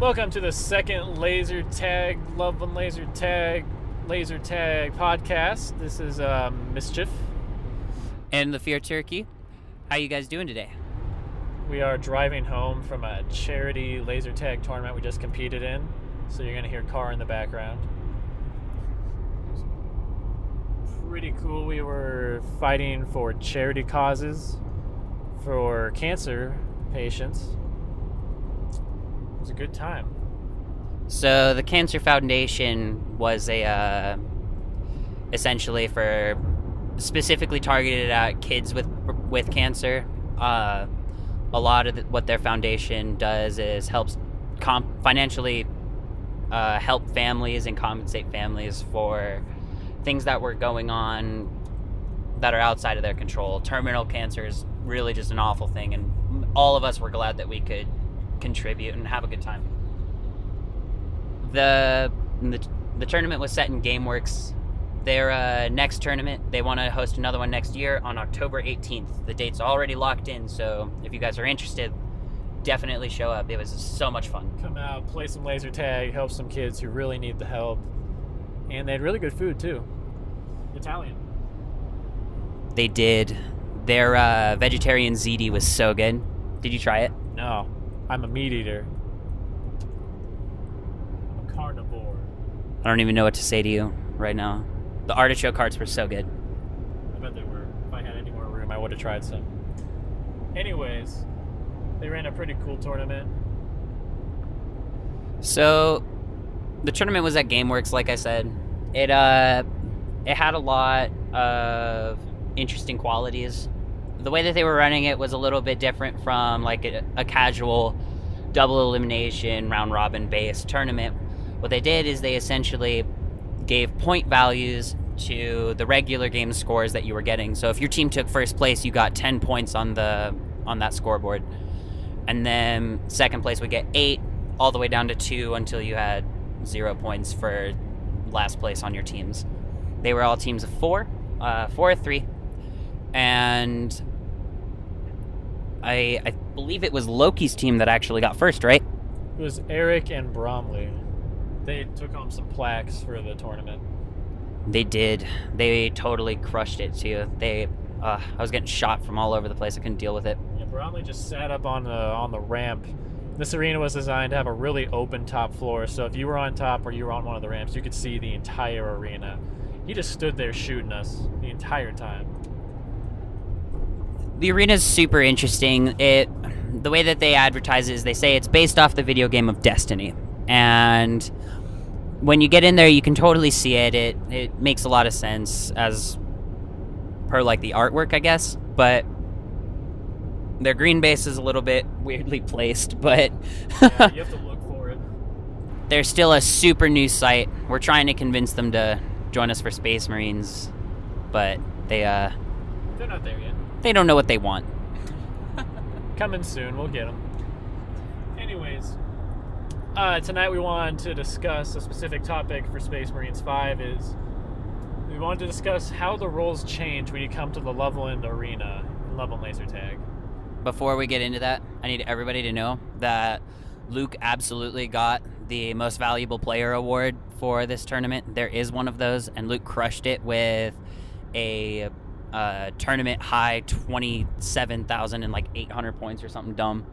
Welcome to the second Loveland Laser Tag podcast. This is Mischief. And the Fear Turkey. How you guys doing today? We are driving home from a charity laser tag tournament we just competed in, so you're going to hear car in the background. Pretty cool. We were fighting for charity causes for cancer patients. It was a good time. So the Cancer Foundation was essentially for specifically targeted at kids with cancer. A lot of what their foundation does is helps financially help families and compensate families for things that were going on that are outside of their control. Terminal cancer is really just an awful thing, and all of us were glad that we could contribute and have a good time. The tournament was set in GameWorks. Their next tournament, they want to host another one next year on October 18th. The date's already locked in, so if you guys are interested, definitely show up. It was so much fun. Come out, play some laser tag, help some kids who really need the help. And they had really good food too. Italian. They did. Their vegetarian ziti was so good. Did you try it? No. I'm a meat eater. I'm a carnivore. I don't even know what to say to you right now. The artichoke hearts were so good. I bet they were. If I had any more room, I would have tried some. Anyways, they ran a pretty cool tournament. So, the tournament was at GameWorks, like I said. It had a lot of interesting qualities. The way that they were running it was a little bit different from like a casual double elimination round robin based tournament. What they did is they essentially gave point values to the regular game scores that you were getting. So if your team took first place, you got 10 points on that scoreboard. And then second place would get 8 all the way down to 2 until you had 0 points for last place on your teams. They were all teams of 4 of 3. And I believe it was Loki's team that actually got first, right? It was Eric and Bromley. They took home some plaques for the tournament. They did. They totally crushed it too. I was getting shot from all over the place. I couldn't deal with it. Yeah, Bromley just sat up on the ramp. This arena was designed to have a really open top floor, so if you were on top or you were on one of the ramps, you could see the entire arena. He just stood there shooting us the entire time. The arena is super interesting. The way that they advertise it is they say it's based off the video game of Destiny. And when you get in there, you can totally see it. It makes a lot of sense as per like the artwork, I guess. But their green base is a little bit weirdly placed, but yeah, you have to look for it. They're still a super new site. We're trying to convince them to join us for Space Marines, but they're not there yet. They don't know what they want. Coming soon, we'll get them. Anyways, tonight we wanted to discuss a specific topic for Space Marines 5 is we wanted to discuss how the roles change when you come to the Loveland Arena in Loveland Laser Tag. Before we get into that, I need everybody to know that Luke absolutely got the Most Valuable Player award for this tournament. There is one of those, and Luke crushed it with a tournament high 27,000 and like 800 points or something dumb.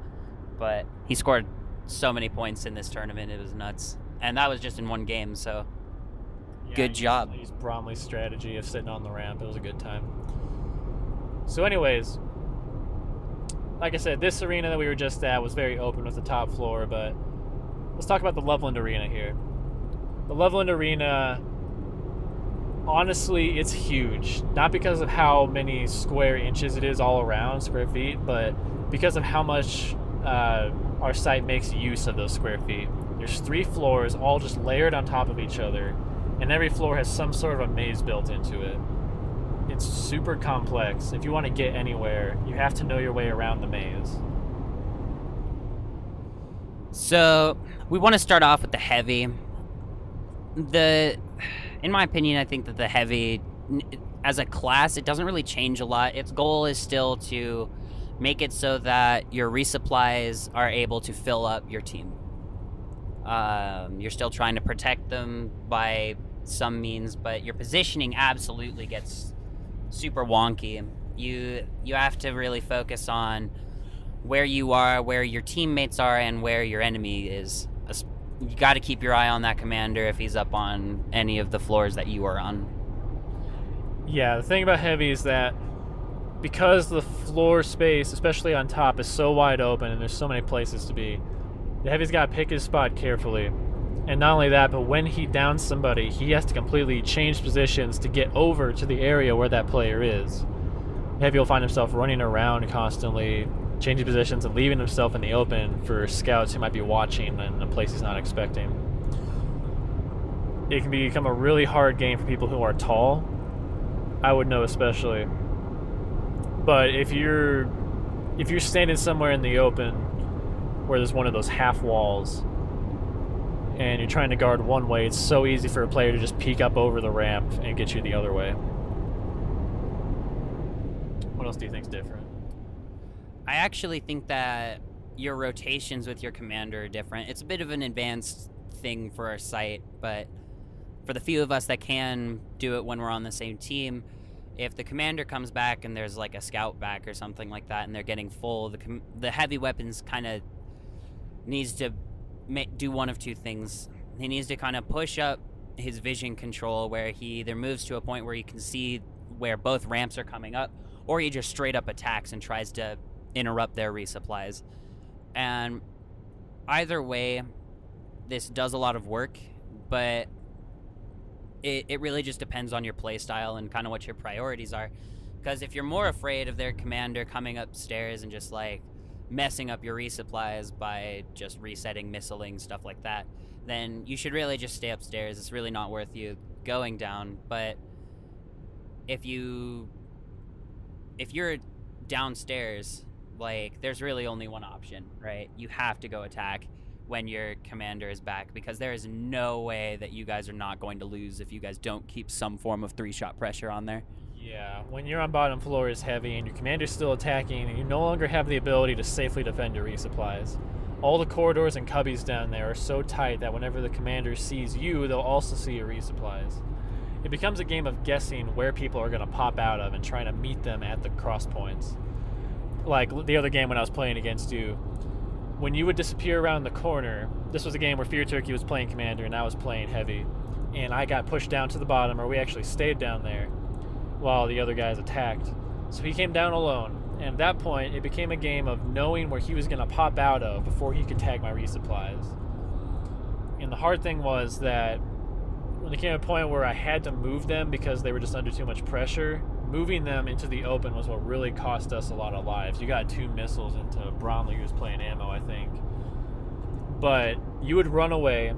But he scored so many points in this tournament, it was nuts. And that was just in one game, so yeah, good job. He used Bromley's strategy of sitting on the ramp. It was a good time. So anyways, like I said, this arena that we were just at was very open with the top floor, but let's talk about the Loveland Arena here. The Loveland Arena, honestly, it's huge. Not because of how many square inches it is all around, square feet, but because of how much our site makes use of those square feet. There's 3 floors, all just layered on top of each other, and every floor has some sort of a maze built into it. It's super complex. If you want to get anywhere, you have to know your way around the maze. So, we want to start off with the heavy. In my opinion, I think that the heavy, as a class, it doesn't really change a lot. Its goal is still to make it so that your resupplies are able to fill up your team. You're still trying to protect them by some means, but your positioning absolutely gets super wonky. You have to really focus on where you are, where your teammates are, and where your enemy is. You got to keep your eye on that commander if he's up on any of the floors that you are on. Yeah, the thing about Heavy is that because the floor space, especially on top, is so wide open and there's so many places to be, the Heavy's got to pick his spot carefully. And not only that, but when he downs somebody, he has to completely change positions to get over to the area where that player is. Heavy will find himself running around constantly, changing positions and leaving himself in the open for scouts who might be watching in a place he's not expecting. It can become a really hard game for people who are tall. I would know especially. But if you're standing somewhere in the open where there's one of those half walls and you're trying to guard one way, it's so easy for a player to just peek up over the ramp and get you the other way. What else do you think's different? I actually think that your rotations with your commander are different. It's a bit of an advanced thing for our site, but for the few of us that can do it when we're on the same team, if the commander comes back and there's like a scout back or something like that and they're getting full, the heavy weapons kind of needs to do one of two things. He needs to kind of push up his vision control where he either moves to a point where he can see where both ramps are coming up, or he just straight up attacks and tries to interrupt their resupplies. And either way, this does a lot of work, but it really just depends on your playstyle and kind of what your priorities are. Because if you're more afraid of their commander coming upstairs and just like messing up your resupplies by just resetting, missiling, stuff like that, then you should really just stay upstairs. It's really not worth you going down. But if you're downstairs, like, there's really only one option, right? You have to go attack when your commander is back, because there is no way that you guys are not going to lose if you guys don't keep some form of 3-shot pressure on there. Yeah, when you're on bottom floor is Heavy and your commander's still attacking, and you no longer have the ability to safely defend your resupplies. All the corridors and cubbies down there are so tight that whenever the commander sees you, they'll also see your resupplies. It becomes a game of guessing where people are going to pop out of and trying to meet them at the cross points. Like the other game when I was playing against you, when you would disappear around the corner, this was a game where Fear Turkey was playing commander and I was playing Heavy, and I got pushed down to the bottom, or we actually stayed down there while the other guys attacked. So he came down alone, and at that point it became a game of knowing where he was going to pop out of before he could tag my resupplies. And the hard thing was that when there came a point where I had to move them because they were just under too much pressure, moving them into the open was what really cost us a lot of lives. You got 2 missiles into Bromley, who was playing ammo, I think. But you would run away,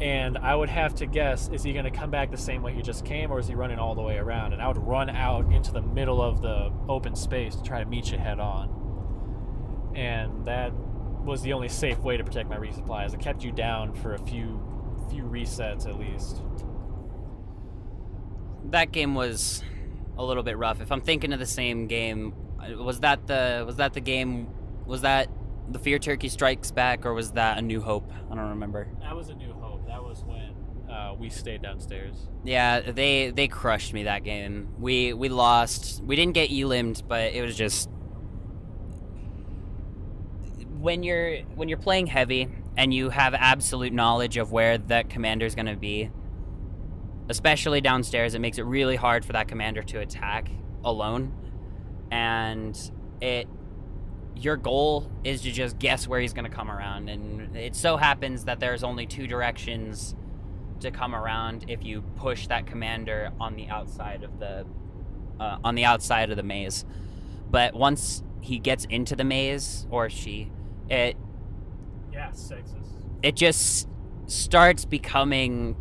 and I would have to guess, is he going to come back the same way he just came, or is he running all the way around? And I would run out into the middle of the open space to try to meet you head on. And that was the only safe way to protect my resupplies. It kept you down for a few resets at least. That game was a little bit rough. If I'm thinking of the same game, was that the Fear Turkey Strikes Back, or was that A New Hope? I don't remember. That was A New Hope. That was when we stayed downstairs. Yeah, they crushed me that game. We lost. We didn't get elimed, but it was just when you're playing Heavy and you have absolute knowledge of where that commander's going to be, especially downstairs, it makes it really hard for that commander to attack alone. And your goal is to just guess where he's going to come around. And it so happens that there's only 2 directions to come around if you push that commander on the outside of the maze. But once he gets into the maze, or she, it just starts becoming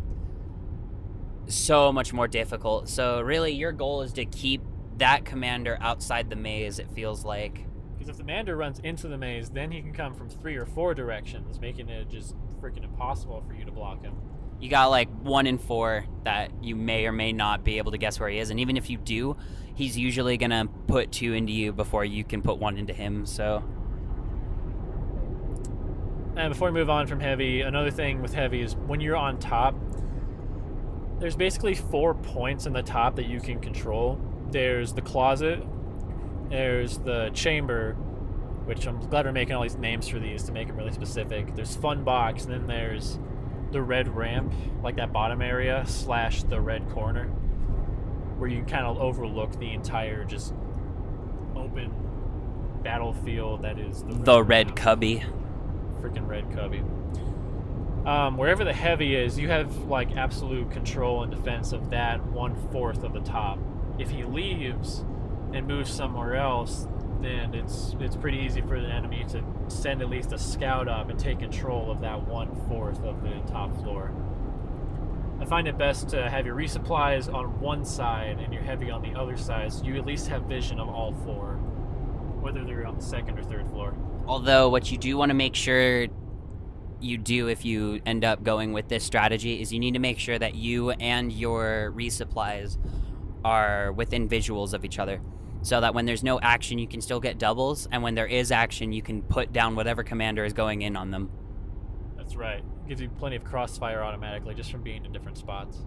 so much more difficult. So really, your goal is to keep that commander outside the maze, it feels like. Because if the commander runs into the maze, then he can come from 3 or 4 directions, making it just freaking impossible for you to block him. You got like 1 in 4 that you may or may not be able to guess where he is, and even if you do, he's usually gonna put 2 into you before you can put 1 into him. So And before we move on from heavy, another thing with heavy is when you're on top, there's basically 4 points in the top that you can control. There's the closet, there's the chamber, which I'm glad we're making all these names for these to make them really specific. There's fun box, and then there's the red ramp, like that bottom area, / the red corner, where you can kind of overlook the entire just open battlefield that is the red cubby. Freaking red cubby. Wherever the heavy is, you have like absolute control and defense of that 1/4 of the top. If he leaves and moves somewhere else, then it's pretty easy for the enemy to send at least a scout up and take control of that 1/4 of the top floor. I find it best to have your resupplies on one side and your heavy on the other side, so you at least have vision of all 4, whether they're on the 2nd or 3rd floor. Although what you do want to make sure you do if you end up going with this strategy is you need to make sure that you and your resupplies are within visuals of each other, so that when there's no action you can still get doubles, and when there is action you can put down whatever commander is going in on them. That's right. It gives you plenty of crossfire automatically just from being in different spots.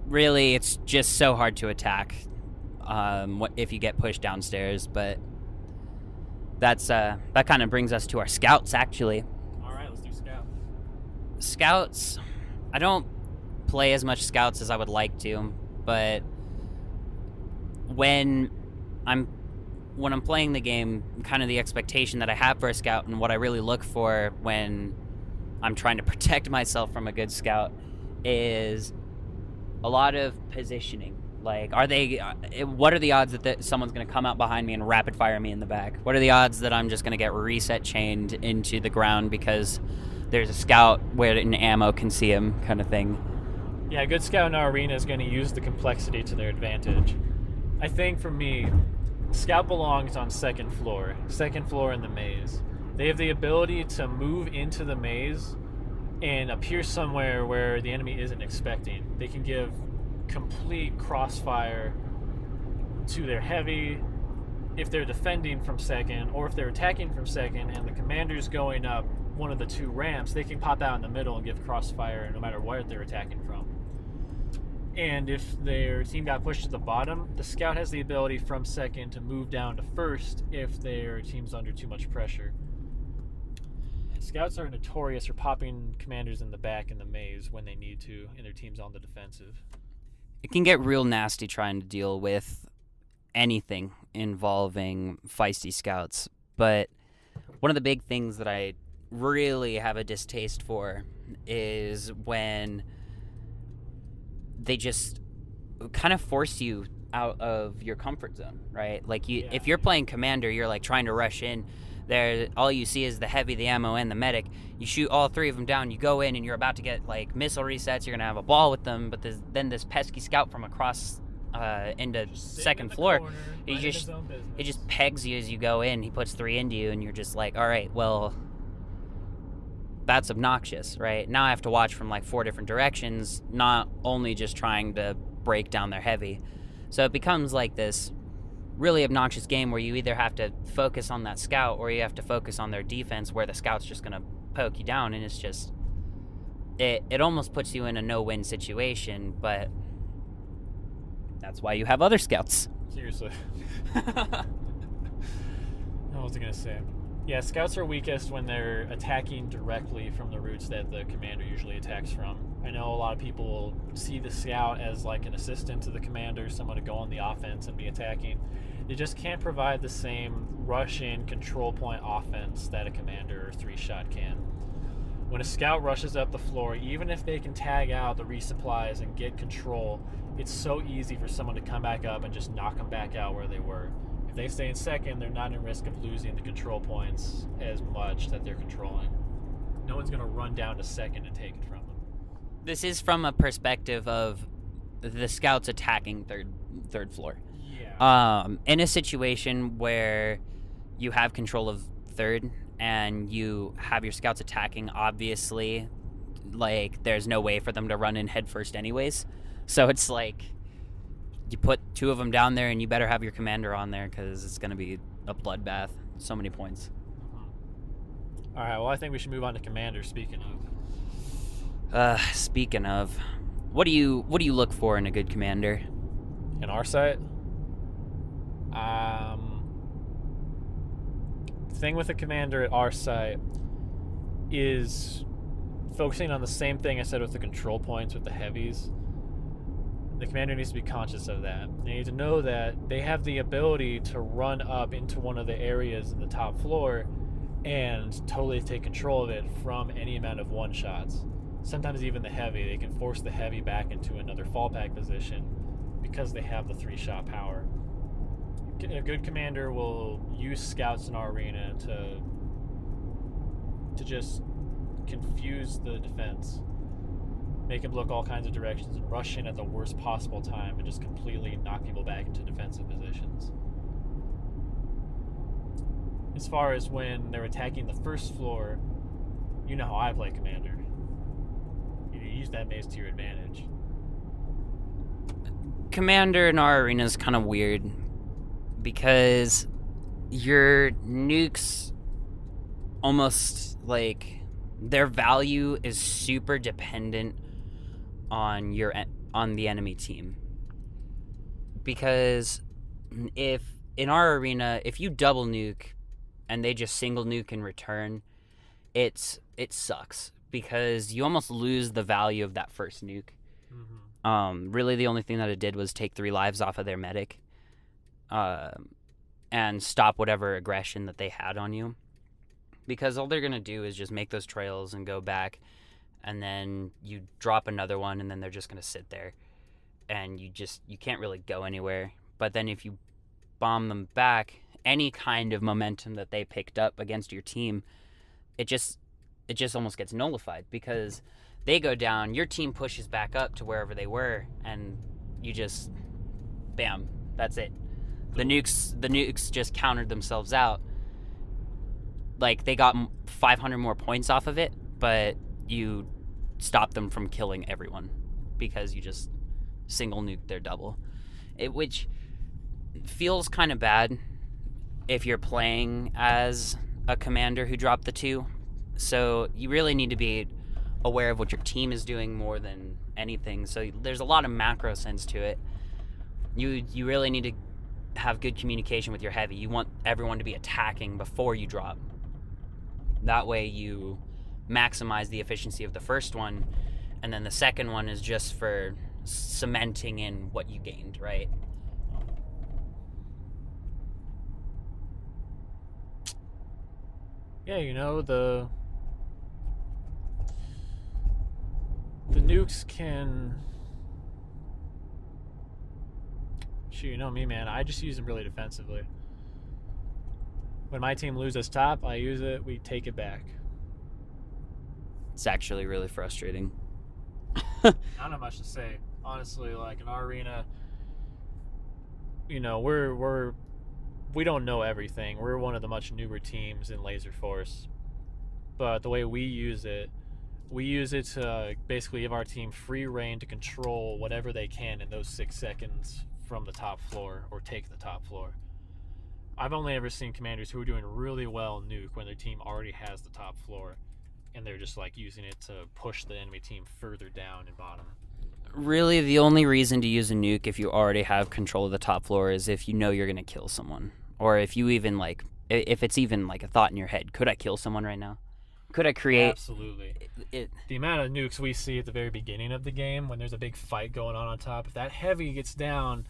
Really, it's just so hard to attack if you get pushed downstairs, but that kind of brings us to our scouts, actually. Alright, let's do scouts. Scouts, I don't play as much scouts as I would like to, but when I'm playing the game, kind of the expectation that I have for a scout and what I really look for when I'm trying to protect myself from a good scout is a lot of positioning. Like, what are the odds that someone's going to come out behind me and rapid fire me in the back? What are the odds that I'm just going to get reset chained into the ground because there's a scout where an ammo can see him, kind of thing? Yeah, a good scout in our arena is going to use the complexity to their advantage. I think for me, scout belongs on 2nd floor in the maze. They have the ability to move into the maze and appear somewhere where the enemy isn't expecting. They can give complete crossfire to their heavy if they're defending from 2nd, or if they're attacking from 2nd and the commander's going up one of the 2 ramps, they can pop out in the middle and give crossfire no matter where they're attacking from. And if their team got pushed to the bottom, the scout has the ability from 2nd to move down to 1st if their team's under too much pressure. Scouts are notorious for popping commanders in the back in the maze when they need to, and their team's on the defensive. It can get real nasty trying to deal with anything involving feisty scouts, but one of the big things that I really have a distaste for is when they just kind of force you out of your comfort zone, right? Like, if you're playing commander, you're like trying to rush in there, all you see is the heavy, the ammo, and the medic. You shoot all 3 of them down, you go in and you're about to get like missile resets, you're gonna have a ball with them, but then this pesky scout from across into 2nd floor, he just pegs you as you go in. He puts 3 into you and you're just like, all right, well, that's obnoxious, right? Now I have to watch from like 4 different directions, not only just trying to break down their heavy. So it becomes like this really obnoxious game where you either have to focus on that scout or you have to focus on their defense, where the scout's just going to poke you down, and it's just it almost puts you in a no-win situation, but that's why you have other scouts. Seriously. What was I going to say? Yeah, scouts are weakest when they're attacking directly from the routes that the commander usually attacks from. I know a lot of people see the scout as like an assistant to the commander, someone to go on the offense and be attacking. They just can't provide the same rush-in control point offense that a commander or 3-shot can. When a scout rushes up the floor, even if they can tag out the resupplies and get control, it's so easy for someone to come back up and just knock them back out where they were. If they stay in 2nd, they're not at risk of losing the control points as much that they're controlling. No one's going to run down to 2nd and take it from them. This is from a perspective of the scouts attacking third floor. Yeah. In a situation where you have control of 3rd and you have your scouts attacking, obviously, like, there's no way for them to run in head first anyways. So it's like, you put 2 of them down there and you better have your commander on there because it's going to be a bloodbath. So many points. All right. Well, I think we should move on to Commander. Speaking of, what do you look for in a good commander? In our site, the thing with a commander at our site is focusing on the same thing I said with the control points with the heavies. The commander needs to be conscious of that. They need to know that they have the ability to run up into one of the areas in the top floor and totally take control of it from any amount of one shots. Sometimes even the heavy, they can force the heavy back into another fallback position because they have the 3-shot power. A good commander will use scouts in our arena to just confuse the defense, make them look all kinds of directions, and rush in at the worst possible time and just completely knock people back into defensive positions. As far as when they're attacking the first floor, you know how I play commander. You use that maze to your advantage. Commander in our arena is kind of weird because your nukes almost like their value is super dependent on the enemy team. Because if in our arena, if you double nuke and they just single nuke in return, it sucks because you almost lose the value of that first nuke. Really the only thing that it did was take 3 lives off of their medic, and stop whatever aggression that they had on you. Because all they're going to do is just make those trails and go back, and then you drop another one, and then they're just going to sit there. And you can't really go anywhere. But then if you bomb them back, any kind of momentum that they picked up against your team, it just almost gets nullified because they go down, your team pushes back up to wherever they were, and you just, bam, that's it. The nukes just countered themselves out. Like, they got 500 more points off of it, but you stopped them from killing everyone because you just single nuked their double. Which feels kind of bad if you're playing as a commander who dropped the 2. So you really need to be aware of what your team is doing more than anything. So there's a lot of macro sense to it. You really need to have good communication with your heavy. You want everyone to be attacking before you drop. That way you maximize the efficiency of the first one, and then the second one is just for cementing in what you gained, right? Yeah, the nukes can... Shoot, you know me, man. I just use them really defensively. When my team loses top, I use it, we take it back. It's actually really frustrating. I don't have much to say. Honestly, like in our arena, we don't know everything. We're one of the much newer teams in Laserforce. But the way we use it to basically give our team free reign to control whatever they can in those 6 seconds from the top floor or take the top floor. I've only ever seen commanders who are doing really well nuke when their team already has the top floor, and they're just like using it to push the enemy team further down and bottom. Really, the only reason to use a nuke if you already have control of the top floor is if you know you're going to kill someone. Or if you even if it's even like a thought in your head, could I kill someone right now? Could I create... Absolutely. The amount of nukes we see at the very beginning of the game when there's a big fight going on top, if that heavy gets down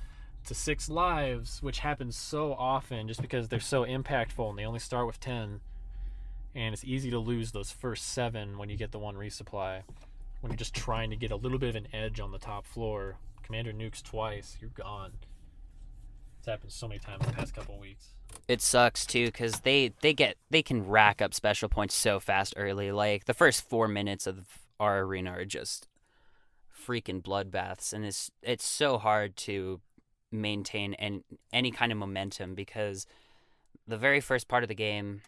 to 6 lives, which happens so often just because they're so impactful and they only start with 10, and it's easy to lose those first 7 when you get the 1 resupply. When you're just trying to get a little bit of an edge on the top floor, commander nukes twice, you're gone. It's happened so many times in the past couple of weeks. It sucks too because they can rack up special points so fast early. Like the first 4 minutes of our arena are just freaking bloodbaths, and it's so hard to maintain any kind of momentum because the very first part of the game,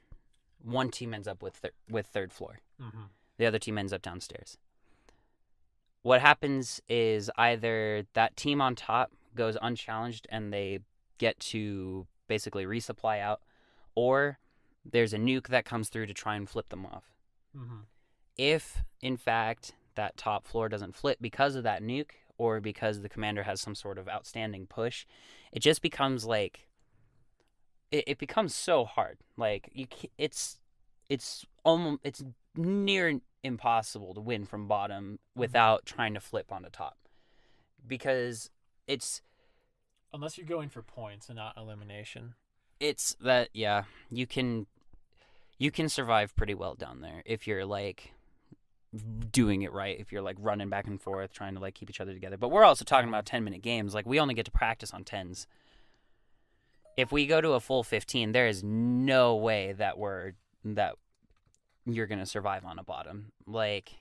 one team ends up with 3rd floor. Mm-hmm. The other team ends up downstairs. What happens is either that team on top goes unchallenged and they get to basically resupply out, or there's a nuke that comes through to try and flip them off. Mm-hmm. If, in fact, that top floor doesn't flip because of that nuke or because the commander has some sort of outstanding push, it just becomes like it becomes so hard. Like it's almost it's near impossible to win from bottom without trying to flip onto top, because it's Unless you're going for points and not elimination. it's that yeah, you can survive pretty well down there if you're like doing it right, if you're like running back and forth trying to like keep each other together. But we're also talking about 10-minute games. Like, we only get to practice on 10s. If we go to a full 15, there is no way that you're going to survive on a bottom. Like,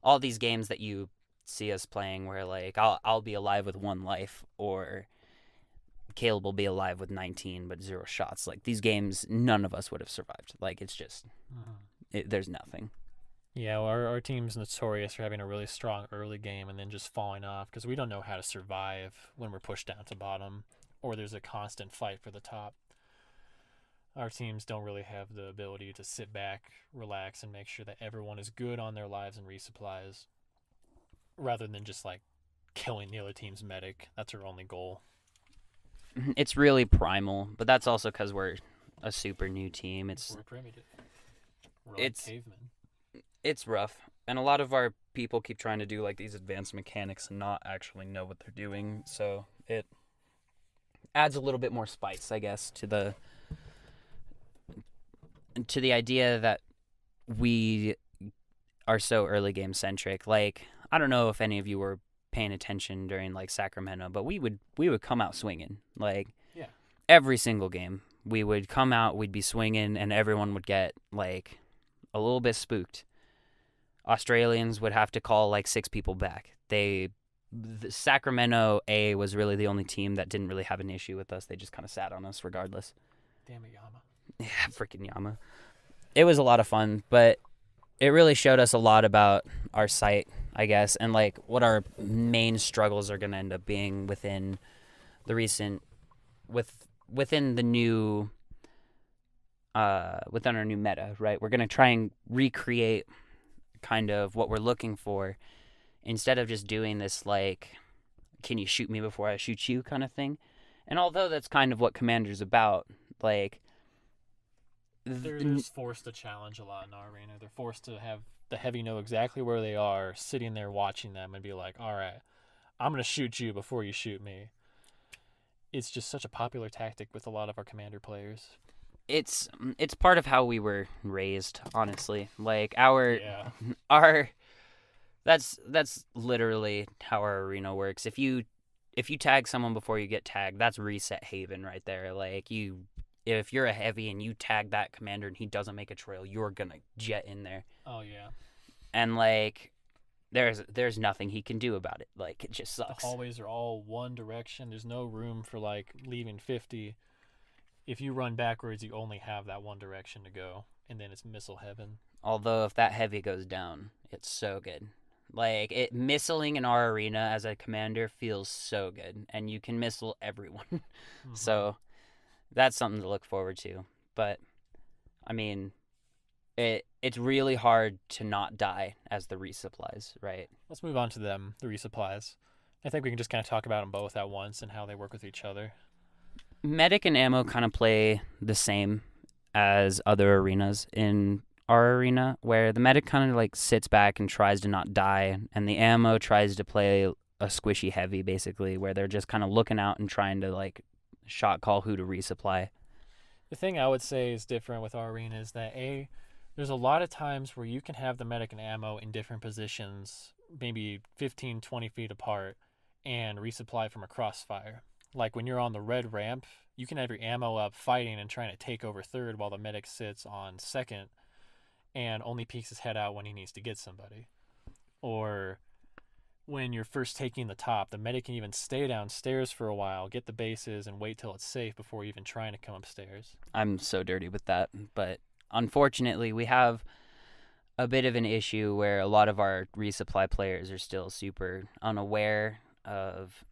all these games that you see us playing where like I'll be alive with 1 life, or Caleb will be alive with 19 but 0 shots. Like, these games, none of us would have survived. Like, it's just there's nothing. Yeah, well, our team's notorious for having a really strong early game and then just falling off because we don't know how to survive when we're pushed down to bottom or there's a constant fight for the top. Our teams don't really have the ability to sit back, relax, and make sure that everyone is good on their lives and resupplies, rather than just like killing the other team's medic. That's our only goal. It's really primal, but that's also because we're a super new team. We're primitive. We're like cavemen. It's rough, and a lot of our people keep trying to do like these advanced mechanics and not actually know what they're doing, so it adds a little bit more spice, I guess, to the idea that we are so early game centric. Like, I don't know if any of you were paying attention during like Sacramento, but we would come out swinging. Like, yeah, every single game we would come out, we'd be swinging, and everyone would get like a little bit spooked. Australians would have to call like 6 people back. The Sacramento A was really the only team that didn't really have an issue with us. They just kind of sat on us regardless. Damn it, Yama. Yeah, freaking Yama. It was a lot of fun, but it really showed us a lot about our site, I guess, and like what our main struggles are going to end up being within the recent within the new within our new meta, right? We're going to try and recreate kind of what we're looking for instead of just doing this like, can you shoot me before I shoot you kind of thing. And although that's kind of what Commander's about, like, they're just forced to challenge a lot in our arena. They're forced to have the heavy know exactly where they are, sitting there watching them and be like, all right, I'm going to shoot you before you shoot me. It's just such a popular tactic with a lot of our Commander players. It's part of how we were raised, honestly. Like, that's literally how our arena works. If you tag someone before you get tagged, that's reset haven right there. Like, if you're a heavy and you tag that commander and he doesn't make a trail, you're gonna jet in there. Oh yeah. And like, there's nothing he can do about it. Like, it just sucks. The hallways are all one direction. There's no room for like leaving 50. If you run backwards, you only have that one direction to go, and then it's missile heaven. Although if that heavy goes down, it's so good. Like, missiling in our arena as a commander feels so good, and you can missile everyone. Mm-hmm. So that's something to look forward to. But I mean, it's really hard to not die as the resupplies, right? Let's move on to them, the resupplies. I think we can just kind of talk about them both at once and how they work with each other. Medic and ammo kind of play the same as other arenas in our arena, where the medic kind of like sits back and tries to not die, and the ammo tries to play a squishy heavy, basically, where they're just kind of looking out and trying to like shot call who to resupply. The thing I would say is different with our arena is that there's a lot of times where you can have the medic and ammo in different positions, maybe 15, 20 feet apart, and resupply from a crossfire. Like when you're on the red ramp, you can have your ammo up fighting and trying to take over third while the medic sits on second and only peeks his head out when he needs to get somebody. Or when you're first taking the top, the medic can even stay downstairs for a while, get the bases, and wait till it's safe before even trying to come upstairs. I'm so dirty with that, but unfortunately we have a bit of an issue where a lot of our resupply players are still super unaware of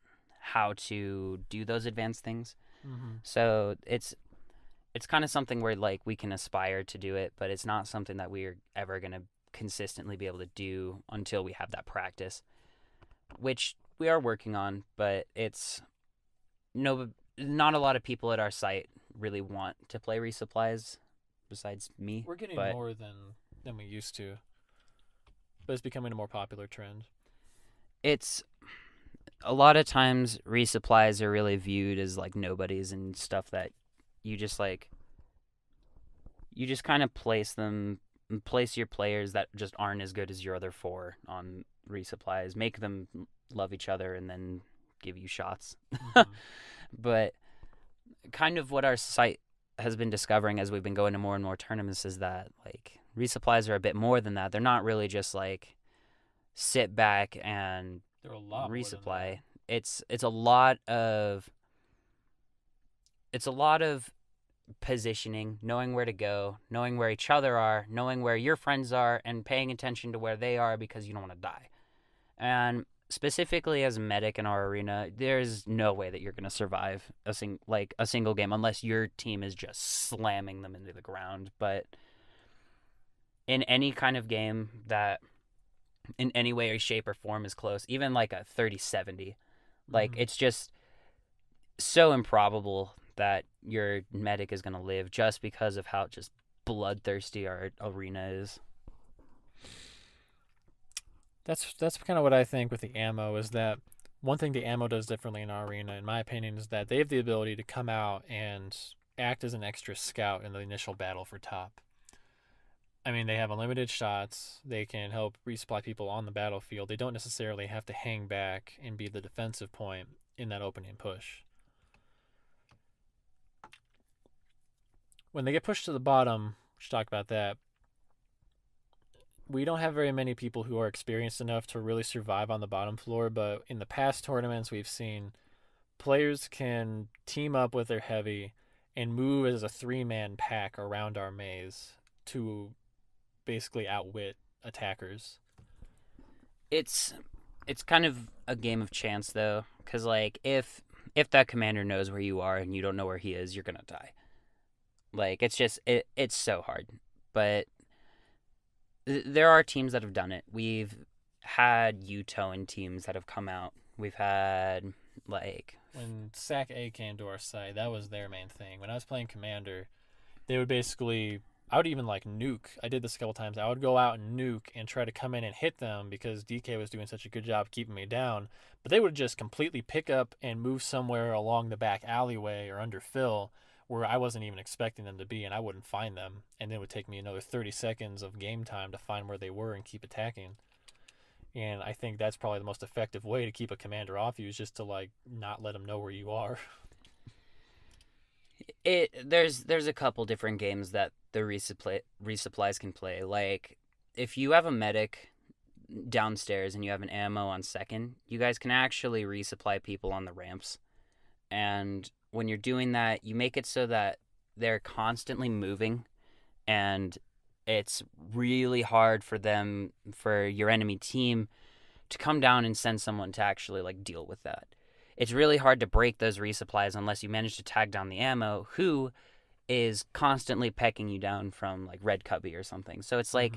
how to do those advanced things. Mm-hmm. So it's kind of something where like we can aspire to do it, but it's not something that we're ever going to consistently be able to do until we have that practice, which we are working on, but it's no not a lot of people at our site really want to play resupplies besides me. We're getting but more than we used to, but it's becoming a more popular trend. it's a lot of times resupplies are really viewed as like nobodies and stuff that you just like you just kind of place your players that just aren't as good as your other four on resupplies, make them love each other, and then give you shots. Mm-hmm. But kind of what our site has been discovering as we've been going to more and more tournaments is that like resupplies are a bit more than that. They're not really just like sit back and They're a lot resupply. It's a lot of positioning, knowing where to go, knowing where each other are, knowing where your friends are, and paying attention to where they are because you don't want to die. And specifically as a medic in our arena, there's no way that you're going to survive a single game unless your team is just slamming them into the ground. But in any kind of game that in any way or shape or form is close, even like a 30-70, like it's just so improbable that your medic is going to live just because of how just bloodthirsty our arena is. That's kind of what I think with the ammo is that one thing the ammo does differently in our arena, in my opinion, is that they have the ability to come out and act as an extra scout in the initial battle for top. I mean, they have unlimited shots. They can help resupply people on the battlefield. They don't necessarily have to hang back and be the defensive point in that opening push. When they get pushed to the bottom, we should talk about that. We don't have very many people who are experienced enough to really survive on the bottom floor, but in the past tournaments we've seen players can team up with their heavy and move as a three-man pack around our maze to basically outwit attackers. It's kind of a game of chance though, because like if that commander knows where you are and you don't know where he is, you're gonna die. Like it's so hard, but there are teams that have done it. We've had Utoan teams that have come out. We've had like when SAC A came to our site, that was their main thing. When I was playing Commander, they would basically I would even like nuke. I did this a couple times. I would go out and nuke and try to come in and hit them because DK was doing such a good job keeping me down. But they would just completely pick up and move somewhere along the back alleyway or under fill where I wasn't even expecting them to be, and I wouldn't find them. And then it would take me another 30 seconds of game time to find where they were and keep attacking. And I think that's probably the most effective way to keep a commander off you is just to like not let them know where you are. There's a couple different games that the resupplies can play. Like if you have a medic downstairs and you have an ammo on second, you guys can actually resupply people on the ramps. And when you're doing that, you make it so that they're constantly moving, and it's really hard for your enemy team to come down and send someone to actually like deal with that. It's really hard to break those resupplies unless you manage to tag down the ammo, who is constantly pecking you down from like Red Cubby or something. So it's like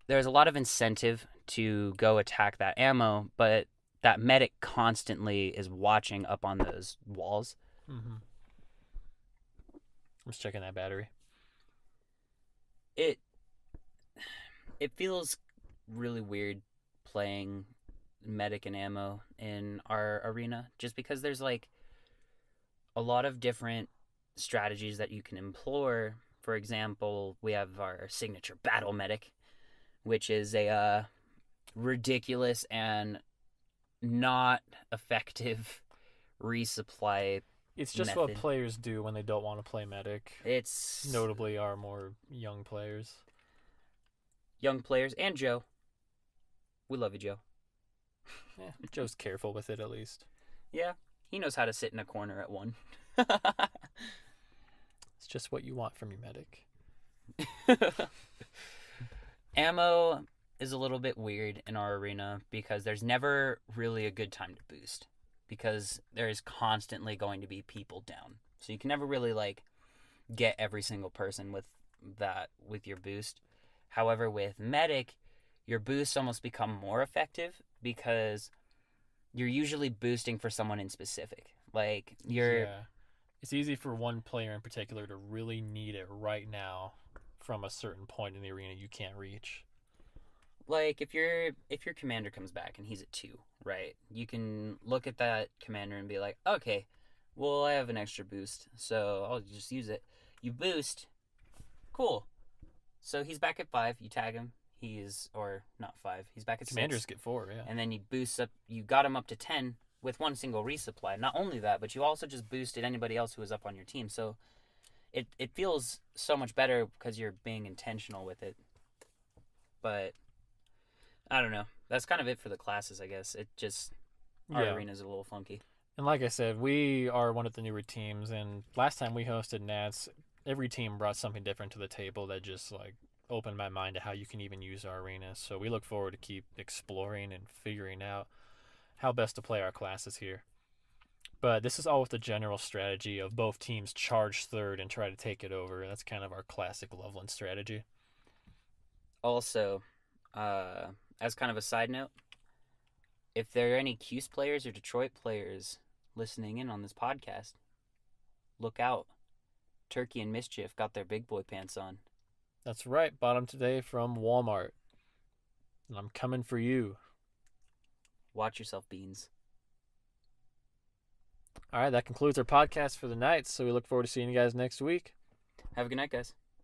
there's a lot of incentive to go attack that ammo, but that medic constantly is watching up on those walls. I'm just checking that battery. It feels really weird playing medic and ammo in our arena just because there's like a lot of different strategies that you can employ. For example, we have our signature battle medic, which is a ridiculous and not effective resupply. It's just method. what players do when they don't want to play medic. It's notably our more young players. Young players and Joe. We love you, Joe. Yeah, Joe's careful with it at least. Yeah, he knows how to sit in a corner at one. It's just what you want from your medic. Ammo is a little bit weird in our arena because there's never really a good time to boost because there is constantly going to be people down. So you can never really like get every single person with your boost. However, with medic, your boosts almost become more effective because you're usually boosting for someone in specific. Like Yeah. It's easy for one player in particular to really need it right now from a certain point in the arena you can't reach. like if your commander comes back and he's at 2, right? You can look at that commander and be like, okay, well, I have an extra boost, so I'll just use it. You boost, cool. So he's back at 5. You tag him. Or not 5. He's back at Commanders 6. get 4, yeah. And then you boost up. You got him up to 10 with one single resupply. Not only that, but you also just boosted anybody else who was up on your team. So it feels so much better because you're being intentional with it. But I don't know. That's kind of it for the classes, I guess. It just our arena's a little funky. And like I said, we are one of the newer teams, and last time we hosted Nats, every team brought something different to the table that just like opened my mind to how you can even use our arena. So we look forward to keep exploring and figuring out how best to play our classes here. But this is all with the general strategy of both teams charge third and try to take it over. That's kind of our classic Loveland strategy. Also, as kind of a side note, if there are any Cuse players or Detroit players listening in on this podcast, look out. Turkey and Mischief got their big boy pants on. That's right. Bought them today from Walmart. And I'm coming for you. Watch yourself, Beans. All right, that concludes our podcast for the night. So we look forward to seeing you guys next week. Have a good night, guys.